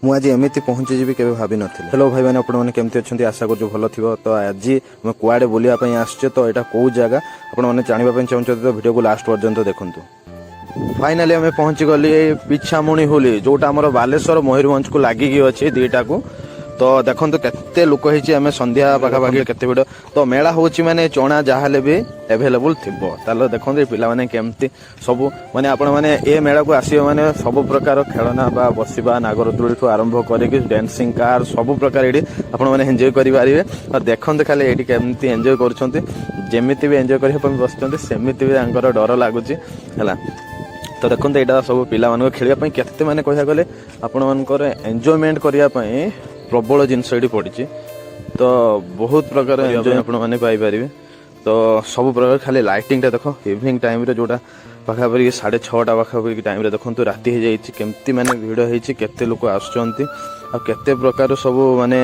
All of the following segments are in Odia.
ମୁଁ ଆଜି ଏମିତି ପହଞ୍ଚିଯିବି କେବେ ଭାବିନଥିଲି। ହ୍ୟାଲୋ ଭାଇ ମାନେ, ଆପଣମାନେ କେମିତି ଅଛନ୍ତି? ଆଶା କରୁଛୁ ଭଲ ଥିବ। ତ ଆଜି ଆମେ କୁଆଡ଼େ ବୁଲିବା ପାଇଁ ଆସିଛେ, ତ ଏଇଟା କେଉଁ ଜାଗା ଆପଣମାନେ ଜାଣିବା ପାଇଁ ଚାହୁଁଛନ୍ତି ତ ଭିଡ଼ିଓକୁ ଲାଷ୍ଟ ପର୍ଯ୍ୟନ୍ତ ଦେଖନ୍ତୁ। ଫାଇନାଲି ଆମେ ପହଞ୍ଚିଗଲି ଏଇ ପିଛାମୁଣି ହୁଲି, ଯୋଉଟା ଆମର ବାଲେଶ୍ୱର ମୟୂରଭଞ୍ଜକୁ ଲାଗିକି ଅଛି ଦିଟାକୁ। ତ ଦେଖନ୍ତୁ କେତେ ଲୋକ ହେଇଛି, ଆମେ ସନ୍ଧ୍ୟା ପାଖାପାଖି କେତେ ଭିଡ଼। ତ ମେଳା ହେଉଛି ମାନେ ଚଣା ଯାହାହେଲେ ବି ଆଭେଲେବୁଲ୍ ଥିବ। ତାହେଲେ ଦେଖନ୍ତୁ ଏ ପିଲାମାନେ କେମିତି ସବୁ ମାନେ ଆପଣମାନେ ଏ ମେଳାକୁ ଆସିବେ ମାନେ ସବୁ ପ୍ରକାର ଖେଳନା ବା ବସିବା ନାଗରଦୋଳିଠୁ ଆରମ୍ଭ କରିକି ଡ୍ୟାନ୍ସିଂ କାର୍ ସବୁ ପ୍ରକାର ଏଇଠି ଆପଣମାନେ ଏନ୍ଜୟ କରିପାରିବେ। ଆଉ ଦେଖନ୍ତୁ ଖାଲି ଏଇଠି କେମିତି ଏନ୍ଜୟ କରୁଛନ୍ତି। ଯେମିତି ବି ଏନ୍ଜୟ କରିବା ପାଇଁ ବସୁଛନ୍ତି ସେମିତି ବି ତାଙ୍କର ଡର ଲାଗୁଛି ହେଲା। ତ ଦେଖନ୍ତୁ ଏଇଟା ସବୁ ପିଲାମାନଙ୍କୁ ଖେଳିବା ପାଇଁ କେତେ ମାନେ କହିବାକୁ ଗଲେ ଆପଣମାନଙ୍କର ଏନ୍ଜୟମେଣ୍ଟ କରିବା ପାଇଁ ପ୍ରବଳ ଜିନିଷ ଏଠି ପଡ଼ିଛି। ତ ବହୁତ ପ୍ରକାର ଏନ୍ଜୟ ଆପଣମାନେ ପାଇପାରିବେ। ତ ସବୁ ପ୍ରକାର ଖାଲି ଲାଇଟିଂଟା ଦେଖ ଇଭିନିଂ ଟାଇମ୍ରେ ଯେଉଁଟା ପାଖାପାଖି 6:30 ପାଖାପାଖି ଟାଇମ୍ରେ ଦେଖନ୍ତୁ ରାତି ହେଇଯାଇଛି। କେମିତି ମାନେ ଭିଡ଼ ହେଇଛି, କେତେ ଲୋକ ଆସୁଛନ୍ତି ଆଉ କେତେ ପ୍ରକାର ସବୁ ମାନେ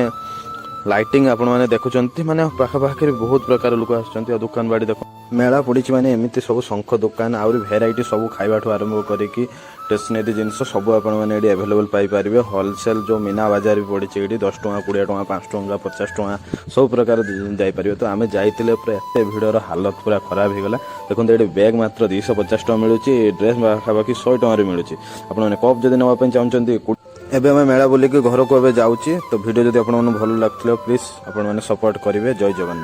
ଲାଇଟିଂ ଆପଣମାନେ ଦେଖୁଛନ୍ତି। ମାନେ ପାଖାପାଖିରେ ବହୁତ ପ୍ରକାର ଲୋକ ଆସୁଛନ୍ତି। ଆଉ ଦୋକାନ ବାଡ଼ି ଦେଖ ମେଳା ପଡ଼ିଛି ମାନେ ଏମିତି ସବୁ ଶଙ୍ଖ ଦୋକାନ ଆହୁରି ଭେରାଇଟି ସବୁ ଖାଇବାଠୁ ଆରମ୍ଭ କରିକି ଷ୍ଟେସନାରୀ ଜିନିଷ ସବୁ ଆପଣମାନେ ଏଠି ଆଭେଲେବୁଲ୍ ପାଇପାରିବେ। ହୋଲସେଲ୍ ଯେଉଁ ମୀନା ବଜାର ବି ପଡ଼ିଛି ଏଠି 10 ଟଙ୍କା 20 ଟଙ୍କା 5 ଟଙ୍କା 50 ଟଙ୍କା ସବୁ ପ୍ରକାର ଯାଇପାରିବେ। ତ ଆମେ ଯାଇଥିଲେ ପୁରା ଏତେ ଭିଡ଼ର ହାଲତ ପୁରା ଖରାପ ହେଇଗଲା। ଦେଖନ୍ତୁ ଏଠି ବ୍ୟାଗ୍ ମାତ୍ର 250 ଟଙ୍କା ମିଳୁଛି। ଡ୍ରେସ୍ ପାଖାପାଖି 100 ଟଙ୍କାରେ ମିଳୁଛି। ଆପଣମାନେ କପ୍ ଯଦି ନେବା ପାଇଁ ଚାହୁଁଛନ୍ତି। ଏବେ ଆମେ ମେଳା ବୁଲିକି ଘରକୁ ଏବେ ଯାଉଛି। ତ ଭିଡ଼ିଓ ଯଦି ଆପଣମାନଙ୍କୁ ଭଲ ଲାଗୁଥିଲା ପ୍ଲିଜ୍ ଆପଣମାନେ ସପୋର୍ଟ କରିବେ। ଜୟ ଜଗନ୍ନାଥ।